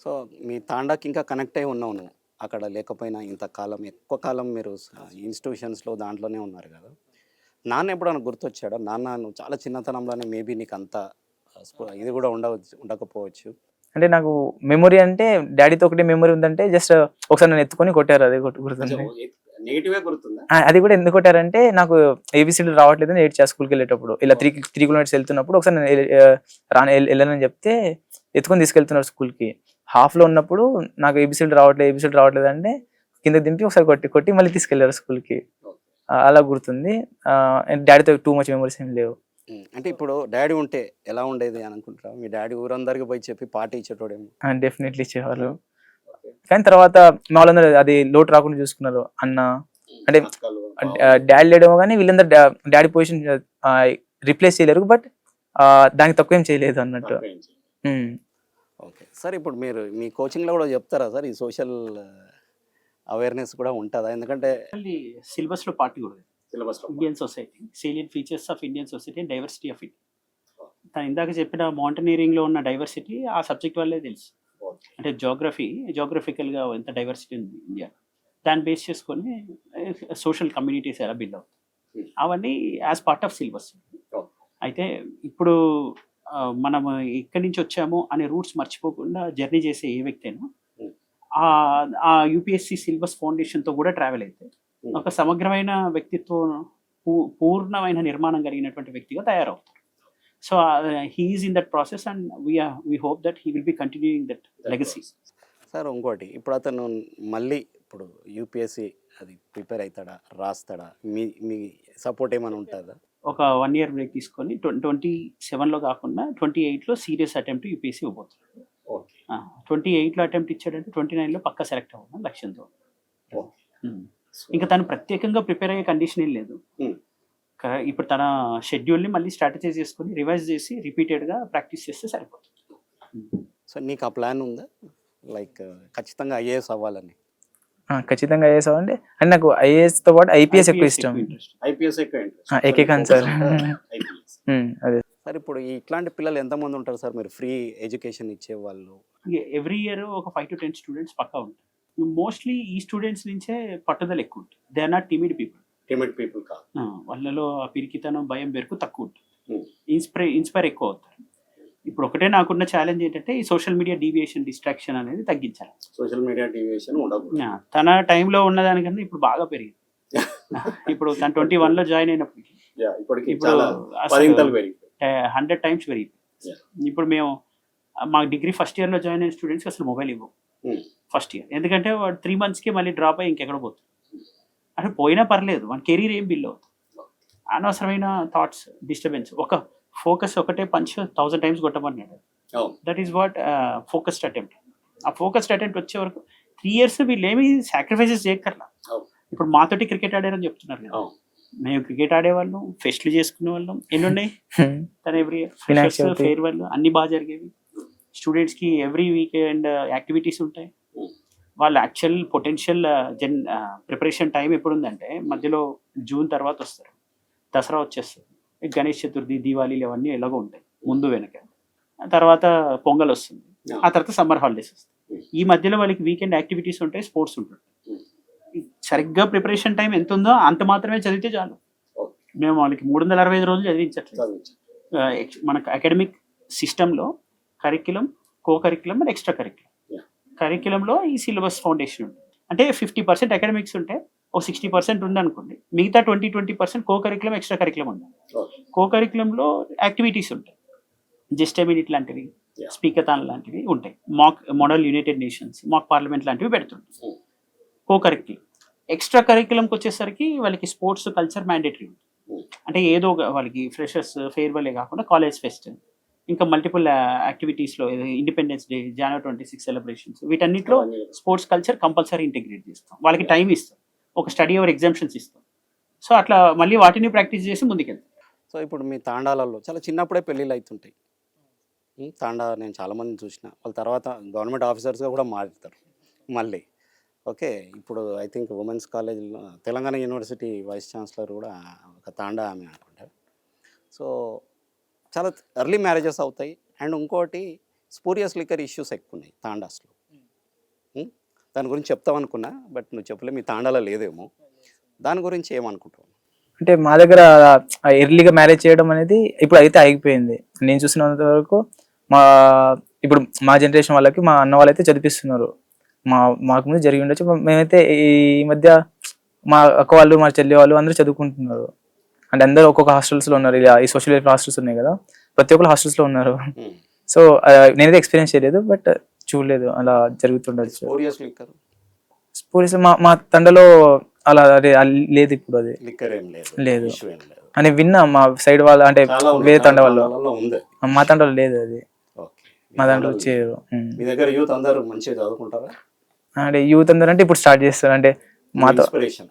So మీ తాండాకి ఇంకా connect అయి ఉన్నావు నువ్వు. అక్కడ లేకపోయినా ఇంతకాలం ఎక్కువ కాలం మీరు ఇన్‌స్టిట్యూషన్స్‌లో దాంట్లోనే ఉన్నారు గదా! నాన్న ఎప్పుడైనా గుర్తొచ్చాడా? నాన్న నువ్వు చాలా చిన్నతనంలోనే మేబీ నీకంత ఇది గూడా ఉండకపోవచ్చు. అంటే నాకు మెమరీ అంటే డ్యాడీతో ఒకటే మెమరీ ఉందంటే జస్ట్ ఒకసారి నన్ను ఎత్తుకొని కొట్టారు. అది గుర్తుంది. నెగెటివే గుర్తుందా? అది కూడా ఎందుకు కొట్టారంటే నాకు ఏబీసీడీలు రావట్లేదని ఏడ్చా స్కూల్‌కెళ్ళేటప్పుడు. ఇలా 3 కిలోమీటర్స్ వెళ్తున్నప్పుడు ఒకసారి నేను ఎళ్ళనని చెప్తే ఎత్తుకొని తీసుకెళ్తున్నారు స్కూల్‌కి. హాఫ్‌లో ఉన్నప్పుడు నాకు ఏబీసీడీ రావట్లేదు అంటే కిందకి దింపి ఒకసారి కొట్టి మళ్ళీ తీసుకెళ్లారు స్కూల్‌కి. అలా గుర్తుంది. డ్యాడీతో టూ మచ్ మెమరీస్ ఏం లేవు. అంటే ఇప్పుడు డ్యాడీ ఉంటే ఎలా ఉండేది అని అనుకుంటారా? మీ డ్యాడీ ఊరందరికి పోయి చెప్పి పార్టీ ఇచ్చేటోడేమో. డెఫినెట్లీ ఇచ్చేవాళ్ళు. కానీ తర్వాత మా వాళ్ళందరూ అది లోటు రాకుండా చూసుకున్నారు. అన్న అంటే డాడీ లేడేమో కానీ వీళ్ళందరూ డాడీ పొజిషన్ రిప్లేస్ చేయలేరు. బట్ దానికి తక్కువ ఏం చేయలేదు అన్నట్టు. ఓకే సార్, ఇప్పుడు మీరు మీ కోచింగ్లో కూడా చెప్తారా సార్ ఈ సోషల్ అవేర్నెస్ కూడా ఉంటుందా? ఎందుకంటే సిలబస్లో పార్ట్ కూడా Indian society, salient features of Indian society and diversity of India. తను ఇందాక చెప్పిన మౌంటనీరింగ్లో ఉన్న డైవర్సిటీ ఆ సబ్జెక్ట్ వల్లే తెలుసు. అంటే జోగ్రఫికల్గా ఎంత డైవర్సిటీ ఉంది ఇండియా, దాన్ని బేస్ చేసుకొని సోషల్ కమ్యూనిటీస్ ఎలా బిల్డ్ అవుతాయి అవన్నీ యాజ్ పార్ట్ ఆఫ్ సిలబస్. అయితే ఇప్పుడు మనం ఎక్కడి నుంచి వచ్చాము అనే రూట్స్ మర్చిపోకుండా జర్నీ చేసే ఏ వ్యక్తి అయినా ఆ యూపీఎస్సీ సిలబస్ ఫౌండేషన్తో కూడా ట్రావెల్ అయితే ఒక సమగ్రమైన వ్యక్తిత్వం, పూర్ణమైన నిర్మాణం కలిగినటువంటి వ్యక్తిగా తయారవుతారు. So he's in that process and we hope that he will be continuing that legacy. Sir ఇంకోటి, ఇప్పుడు అతను మళ్ళీ ఇప్పుడు యూపీఎస్సీ అది ప్రిపేర్ అవుతాడా, రాస్తాడా? మీ సపోర్ట్ ఏమైనా ఉంటుందా? ఒక 1 year బ్రేక్ తీసుకొని 27లో కాకుండా 28లో సీరియస్ అటెంప్ట్ యూపీఎస్సీ ఇవ్వబోతున్నాడు. 28లో అటెంప్ట్ ఇచ్చాడంటే 29లో పక్కా సెలెక్ట్ అవ్వడం లక్ష్యంతో. ఇంకా తను ప్రత్యేకంగా ప్రిపేర్ అయ్యే కండిషన్ ఏం లేదు. ఇప్పుడు తన షెడ్యూల్ని మళ్ళీ స్ట్రాటజైజ్ చేసుకొని రివైజ్ చేసి రిపీటెడ్గా ప్రాక్టీస్ చేస్తే సరిపోతుంది. సో నీకు ఆ ప్లాన్ ఉందా, లైక్ ఖచ్చితంగా ఐఏఎస్ అవ్వాలని? ఖచ్చితంగా ఐఏఎస్ అవ్వాలంటే అంటే నాకు ఐఏఎస్తో పాటు ఐపీఎస్ ఎక్కువ ఇష్టం. ఐపీఎస్ ఎక్కువ ఏకేకాన్ సార్. అదే సార్, ఇప్పుడు ఇట్లాంటి పిల్లలు ఎంతమంది ఉంటారు సార్ మీరు ఫ్రీ ఎడ్యుకేషన్ ఇచ్చేవాళ్ళు? ఎవ్రీ ఇయర్ ఒక 5 to 10 స్టూడెంట్స్ పక్కా ఉంటారు. మోస్ట్లీ ఈ స్టూడెంట్స్ నుంచే పట్టుదల ఎక్కువ ఉంటుంది. They are not timid people కాదు. వాళ్ళలో ఆ పిరికితనం, భయం బెరుకు తక్కువ ఉంటుంది. ఇన్స్పైర్ ఎక్కువ అవుతారు. ఇప్పుడు ఒకటే నాకున్న ఛాలెంజ్ ఏంటంటే ఈ సోషల్ మీడియా డివియేషన్, డిస్ట్రాక్షన్ అనేది తగ్గించాలి. సోషల్ మీడియా డివియేషన్ ఉండదు. తన టైంలో ఉన్నదానికన్నా ఇప్పుడు బాగా పెరిగింది. ఇప్పుడు తను 21లో జాయిన్ అయినప్పటికీ ఇప్పుడు 100 times పెరిగింది. ఇప్పుడు మేము మా డిగ్రీ ఫస్ట్ ఇయర్లో జాయిన్ అయిన స్టూడెంట్స్కి అసలు మొబైల్ ఇవ్వము ఫస్ట్ ఇయర్. ఎందుకంటే వాడు 3 monthsకి మళ్ళీ డ్రాప్ అయ్యి ఇంకెక్కడ పోతుంది. అంటే పోయినా పర్లేదు, మన కెరీర్ ఏం బిల్ అవుతుంది. అనవసరమైన థాట్స్, డిస్టర్బెన్స్. ఒక ఫోకస్ ఒకటే పంచ్ 1000 times కొట్టమన్నాడు. That is what focused attempt. ఆ ఫోకస్డ్ అటెంప్ట్ వచ్చే వరకు 3 years వీళ్ళు ఏమి సాక్రిఫైసెస్ చేయక్కర్లా. ఇప్పుడు మాతోటి క్రికెట్ ఆడారని చెప్తున్నారు కదా, మేము క్రికెట్ ఆడేవాళ్ళం, ఫెస్ట్లు చేసుకునే వాళ్ళం, ఎన్ని ఉన్నాయి తను ఎవ్రీ ఇయర్ ఫేర్వెల్ అన్ని బాగా జరిగేవి. స్టూడెంట్స్కి ఎవ్రీ వీకెండ్ యాక్టివిటీస్ ఉంటాయి. వాళ్ళ యాక్చువల్ పొటెన్షియల్ ప్రిపరేషన్ టైం ఎప్పుడుందంటే మధ్యలో జూన్ తర్వాత వస్తారు, దసరా వచ్చేస్తుంది, గణేష్ చతుర్థి, దీవాళీలు అవన్నీ ఎలాగో ఉంటాయి ముందు వెనక. తర్వాత పొంగల్ వస్తుంది, ఆ తర్వాత సమ్మర్ హాలిడేస్ వస్తాయి. ఈ మధ్యలో వాళ్ళకి వీకెండ్ యాక్టివిటీస్ ఉంటాయి, స్పోర్ట్స్ ఉంటుంది. సరిగ్గా ప్రిపరేషన్ టైం ఎంత ఉందో అంత మాత్రమే చదివితే చాలు. మేము వాళ్ళకి 365 రోజులు చదివించట్లేదు. మనకు అకాడమిక్ సిస్టంలో curriculum, co curriculum and extra curriculum. కరిక్యులంలో ఈ సిలబస్ ఫౌండేషన్ ఉంటుంది. అంటే 50% అకాడమిక్స్ ఉంటే ఒక 60% ఉందనుకోండి, మిగతా 20% కో కరిక్యులం, ఎక్స్ట్రా కరిక్యులం ఉంది. కో కరిక్యులంలో యాక్టివిటీస్ ఉంటాయి, జస్ట్ ఎ మినిట్ లాంటివి, స్పీకథాన్ లాంటివి ఉంటాయి, మోడల్ యునైటెడ్ నేషన్స్, మాక్ పార్లమెంట్ లాంటివి పెడుతుంటాయి కో కరిక్యులం. ఎక్స్ట్రా కరిక్యులంకి వచ్చేసరికి వాళ్ళకి స్పోర్ట్స్, కల్చర్ మ్యాండేటరీ ఉంటుంది. అంటే ఏదో వాళ్ళకి ఫ్రెషర్స్, ఫేర్వెల్ కాకుండా కాలేజ్ ఫెస్ట్, ఇంకా మల్టిపుల్ యాక్టివిటీస్లో ఇండిపెండెన్స్ డే, January 26 సెలబ్రేషన్స్, వీటన్నిటిలో స్పోర్ట్స్, కల్చర్ కంపల్సరీ ఇంటిగ్రేట్ చేస్తాం. వాళ్ళకి టైం ఇస్తాం, ఒక స్టడీ అవర్ ఎగ్జామ్షన్స్ ఇస్తాం. సో అట్లా మళ్ళీ వాటిని ప్రాక్టీస్ చేసి ముందుకెళ్తాం. సో ఇప్పుడు మీ తాండాలలో చాలా చిన్నప్పుడే పెళ్ళిళ్ళు అవుతుంటాయి. తాండా నేను చాలామందిని చూసిన, వాళ్ళ తర్వాత గవర్నమెంట్ ఆఫీసర్స్గా కూడా మారుతారు మళ్ళీ. ఓకే, ఇప్పుడు ఐ థింక్ ఉమెన్స్ కాలేజ్లో తెలంగాణ యూనివర్సిటీ వైస్ ఛాన్సలర్ కూడా ఒక తాండా ఆమె అనుకుంటారు. సో చాలా ఎర్లీ మ్యారేజెస్ అవుతాయి. అండ్ ఇంకోటి స్పూరియస్ లిక్కర్ ఇష్యూస్ ఎక్కువ ఉన్నాయి తాండాస్లో. దాని గురించి చెప్తావు అనుకున్నా, బట్ నువ్వు చెప్పలే, మీ తాండాలో లేదేమో. దాని గురించి ఏమనుకుంటావు? అంటే మా దగ్గర ఎర్లీగా మ్యారేజ్ చేయడం అనేది ఇప్పుడు అయితే ఆగిపోయింది. నేను చూసినంత వరకు మా ఇప్పుడు మా జనరేషన్ వాళ్ళకి మా అన్న వాళ్ళైతే చదివిస్తున్నారు. మాకు ముందు జరిగి ఉండొచ్చు. మేమైతే ఈ మధ్య మా అక్క వాళ్ళు, మా చెల్లి వాళ్ళు అందరూ చదువుకుంటున్నారు. అంటే అందరూ ఒక్కొక్క హాస్టల్స్లో ఉన్నారు. ఇలా ఈ సోషల్ వెల్ఫేర్ హాస్టల్స్ ఉన్నాయి కదా, ప్రతి ఒక్కరు హాస్టల్స్లో ఉన్నారు. సో నేనైతే ఎక్స్పీరియన్స్ చేయలేదు, బట్ చూడలేదు అలా జరుగుతుండొచ్చు. స్టోరీస్ మా తండలో అలా లేదు ఇప్పుడు, అది లిక్కర్ ఏం లేదు, లేదు issue ఏం లేదు. అని విన్నా. మా సైడ్ వాళ్ళు అంటే చాలా ఉంది, వేరే చాలా తండ వాళ్ళు, తాండాలలో ఉంది. మా తండలో లేదు అది. ఓకే. మా దాంట్లో చేయరు. మీ దగ్గర యూత్ అందరూ మంచిగా చదువుకుంటారా? అంటే యూత్ అందరూ అంటే ఇప్పుడు స్టార్ట్ చేస్తారు. అంటే మాతో ఇన్స్పిరేషన్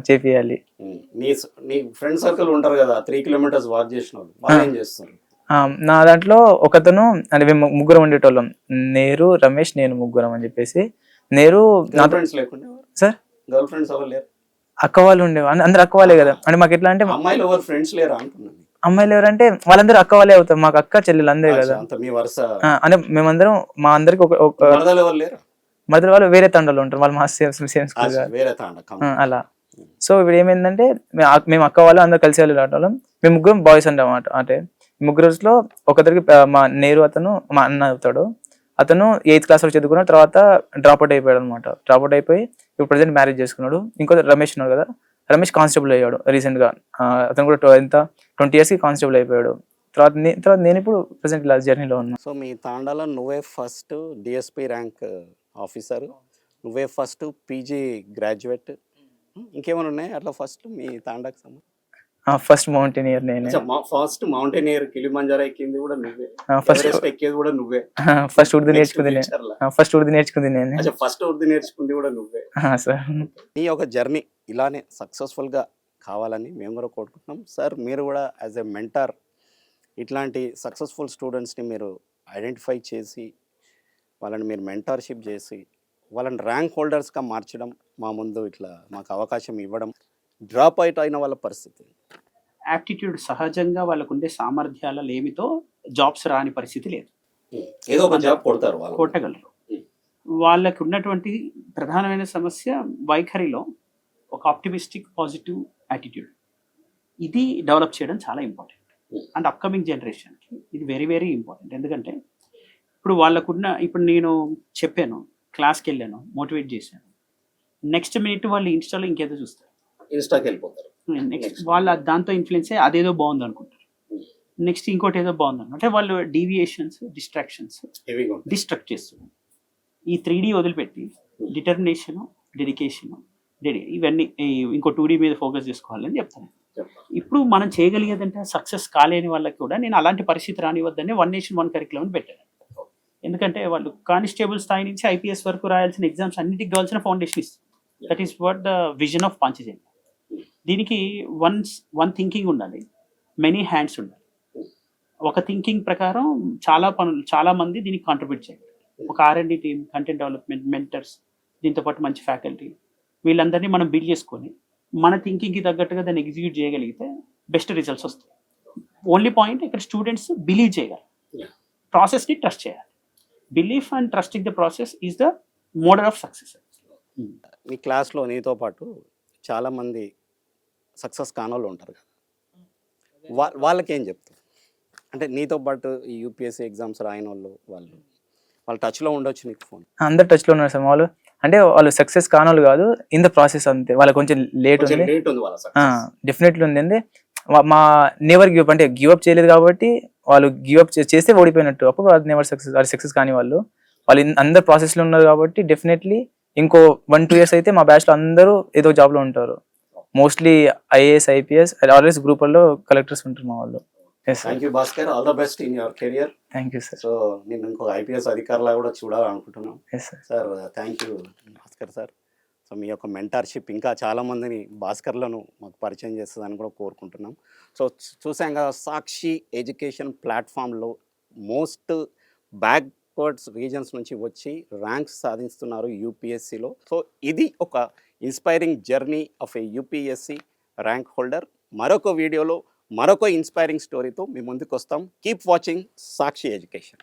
చేపియాలి. నీ ఫ్రెండ్ సర్కిల్ ఉంటారు కదా, 3 కిలోమీటర్స్ వాక్ చేసిన వాళ్ళు, వాళ్ళు ఏం చేస్తారు? నా దాంట్లో ఒకతను, అంటే మేము ముగ్గురం ఉండేటోళ్ళం, నేరు, రమేష్, నేను ముగ్గురం అని చెప్పేసి. నేరు గర్ల్ ఫ్రెండ్స్ లేకుండా సార్, గర్ల్ ఫ్రెండ్స్ ఎవరు లేరు? అక్క వాళ్ళు ఉండేవాళ్ళు, అందరు అక్క వాళ్ళే కదా. అంటే మాకు ఎట్లా అంటే అమ్మాయిలు ఎవరు ఫ్రెండ్స్ లేరా అంటున్నాను. అమ్మాయిలు ఎవరంటే వాళ్ళందరూ అక్క వాళ్ళే అవుతారు, మాకు అక్క చెల్లెలు అందరే కదా. అంత మీ వరుస. అంటే మేమందరం, మా అందరికి ఒక మరదలు ఎవరు లేరు? మధ్య వాళ్ళు వేరే తండలో ఉంటారు, వాళ్ళు మా సేమ్ స్కూల్ వేరే తాండ. అలా. సో ఇప్పుడు ఏమైందంటే మేము అక్క వాళ్ళు అందరు కలిసి వెళ్ళేటోళ్ళం. మేము ముగ్గురం బాయ్స్ అన్నమాట. అంటే ముగ్గురులో ఒకరికి మా నేరు అతను మా అన్న అవుతాడు. అతను 8th క్లాస్ వరకు చదువుకున్న తర్వాత డ్రాప్ అవుట్ అయిపోయాడు అనమాట. డ్రాప్ అవుట్ అయిపోయి ఇప్పుడు ప్రజెంట్ మ్యారేజ్ చేసుకున్నాడు. ఇంకో రమేష్ ఉన్నాడు కదా, రమేష్ కానిస్టేబుల్ అయ్యాడు రీసెంట్ గా. అతను కూడా 20 years కి కానిస్టేబుల్ అయిపోయాడు. తర్వాత నేను ఇప్పుడు ప్రజెంట్ ఇలా జర్నీలో ఉన్నా. సో మీ తాండాలో నువ్వే ఫస్ట్ డిఎస్పీ ర్యాంక్ ఆఫీసర్, నువ్వే ఫస్ట్ పీజీ గ్రాడ్యుయేట్, ఇంకేమైనా ఉన్నాయి అట్లా ఫస్ట్ మీ తాండాకి సంబంధించి? ఫస్ట్ మౌంటైనియర్ నేనే. ఫస్ట్ మౌంటైనియర్, కిలిమంజారో ఎక్కింది కూడా నువ్వే, ఫస్ట్ ఎవరెస్ట్ ఎక్కేది కూడా నువ్వే, ఫస్ట్ ఉర్దూ నేర్చుకుంది నేనే. ఫ్యూచర్లో. ఫస్ట్ ఉర్దూ నేర్చుకుంది నేనే. ఫస్ట్ ఉర్దూ నేర్చుకుంది కూడా నువ్వే. సార్, నీ యొక్క జర్నీ ఇలానే సక్సెస్ఫుల్గా కావాలని మేము కూడా కోరుకుంటున్నాం. సార్, మీరు కూడా యాజ్ ఎ మెంటర్ ఇట్లాంటి సక్సెస్ఫుల్ స్టూడెంట్స్ని మీరు ఐడెంటిఫై చేసి వాళ్ళని మీరు మెంటర్షిప్ చేసి వాళ్ళని ర్యాంక్ హోల్డర్స్గా మార్చడం, మా ముందు ఇట్లా మాకు అవకాశం ఇవ్వడం, డ్రాప్ అవుట్ అయిన వాళ్ళ పరిస్థితి, యాప్టిట్యూడ్ సహజంగా వాళ్ళకు ఉండే సామర్థ్యాల లేమితో జాబ్స్ రాని పరిస్థితి లేదు. ఏదో ఒక జాబ్ కొడతారు వాళ్ళు, కొట్టగలరు. వాళ్ళకు ఉన్నటువంటి ప్రధానమైన సమస్య వైఖరిలో ఒక ఆప్టిమిస్టిక్ పాజిటివ్ యాటిట్యూడ్. ఇది డెవలప్ చేయడం చాలా ఇంపార్టెంట్. అండ్ అప్కమింగ్ జనరేషన్కి ఇది వెరీ వెరీ ఇంపార్టెంట్. ఎందుకంటే ఇప్పుడు నేను చెప్పాను, క్లాస్కి వెళ్ళాను, మోటివేట్ చేశాను, నెక్స్ట్ మినిట్ వాళ్ళు ఇన్స్టాలో ఇంకేదో చూస్తారు, ఇన్స్టాకి వెళ్ళిపోతారు. నెక్స్ట్ వాళ్ళు దాంతో ఇన్ఫ్లుయెన్స్ అయ్యి అదేదో బాగుంది అనుకుంటారు, నెక్స్ట్ ఇంకోటి ఏదో బాగుంది అంటే వాళ్ళు డీవియేషన్స్, డిస్ట్రాక్షన్స్ డిస్ట్రక్ట్ చేస్తున్నారు. ఈ 3D వదిలిపెట్టి డిటర్మినేషను, డెడికేషను, ఇవన్నీ ఇంకో 2D మీద ఫోకస్ చేసుకోవాలని చెప్తాను. ఇప్పుడు మనం చేయగలిగేదంటే సక్సెస్ కాలేని వాళ్ళకి కూడా నేను అలాంటి పరిస్థితి రానివద్దని 1 Nation 1 Curriculum అని పెట్టాను. ఎందుకంటే వాళ్ళు కానిస్టేబుల్ స్థాయి నుంచి IPS వరకు రాయాల్సిన ఎగ్జామ్స్ అన్నిటికి కావాల్సిన ఫౌండేషన్ ఇస్తుంది. That is what the vision of Panchajanya. దీనికి వన్ థింకింగ్ ఉండాలి, మెనీ హ్యాండ్స్ ఉండాలి. ఒక థింకింగ్ ప్రకారం చాలా మంది దీనికి కాంట్రిబ్యూట్ చేయాలి. ఒక R&D team, content development, mentors, దీంతో పాటు మంచి ఫ్యాకల్టీ, వీళ్ళందరినీ మనం బిల్డ్ చేసుకొని మన థింకింగ్కి తగ్గట్టుగా దాన్ని ఎగ్జిక్యూట్ చేయగలిగితే బెస్ట్ రిజల్ట్స్ వస్తాయి. ఓన్లీ పాయింట్ ఇక్కడ స్టూడెంట్స్ బిలీవ్ చేయగలరు, ప్రాసెస్ని ట్రస్ట్ చేయాలి. Belief and trusting the process is the model of success. మీ క్లాస్లో నీతో పాటు చాలామంది సక్సెస్ కానోళ్ళు ఉంటారు కదా, వాళ్ళకేం చెప్తారు? అంటే నీతో పాటు ఈ UPSC ఎగ్జామ్స్ రాయని వాళ్ళు టచ్లో ఉండొచ్చు నీకు ఫోన్? అందరు టచ్లో ఉన్నారు సార్. వాళ్ళు సక్సెస్ కానోళ్ళు కాదు, ఇన్ ద ప్రాసెస్ అంతే. వాళ్ళకి కొంచెం లేట్ ఉంది, డెఫినెట్లీ ఉంది. అంటే మా నెవర్ గివ్ అప్, అంటే గివ్ అప్ చేయలేదు కాబట్టి వాళ్ళు గివ్ అప్ చేస్తే ఓడిపోయినట్టు. అప్పుడు అది నెవర్ సక్సెస్ కాని వాళ్ళు అందరు ప్రాసెస్లో ఉన్నారు కాబట్టి డెఫినెట్లీ ఇంకో 1-2 years అయితే మా బ్యాచ్లో అందరూ ఏదో జాబ్లో ఉంటారు. మోస్ట్లీ IAS, IPS, ఆల్వేస్ గ్రూపుల్లో కలెక్టర్స్ ఉంటారు మా వాళ్ళు. Thank you Bhaskar, all the best in your career. Thank you sir. So నేను ఇంకో IPS అధికారులా కూడా చూడాలనుకుంటున్నాను సార్. Thank you Bhaskar sir. So మీ యొక్క మెంటర్షిప్ ఇంకా చాలామందిని భాస్కర్లను మాకు పరిచయం చేస్తుందని కూడా కోరుకుంటున్నాం. సో చూసాం కదా, సాక్షి ఎడ్యుకేషన్ ప్లాట్ఫామ్లో మోస్ట్ బ్యాక్వర్డ్స్ రీజన్స్ నుంచి వచ్చి ర్యాంక్స్ సాధిస్తున్నారు UPSCలో. సో ఇది ఒక inspiring journey of A UPSC rank holder. మరొక వీడియోలో మరొక ఇన్స్పైరింగ్ స్టోరీతో మీ ముందుకు వస్తాం. కీప్ వాచింగ్ సాక్షి ఎడ్యుకేషన్.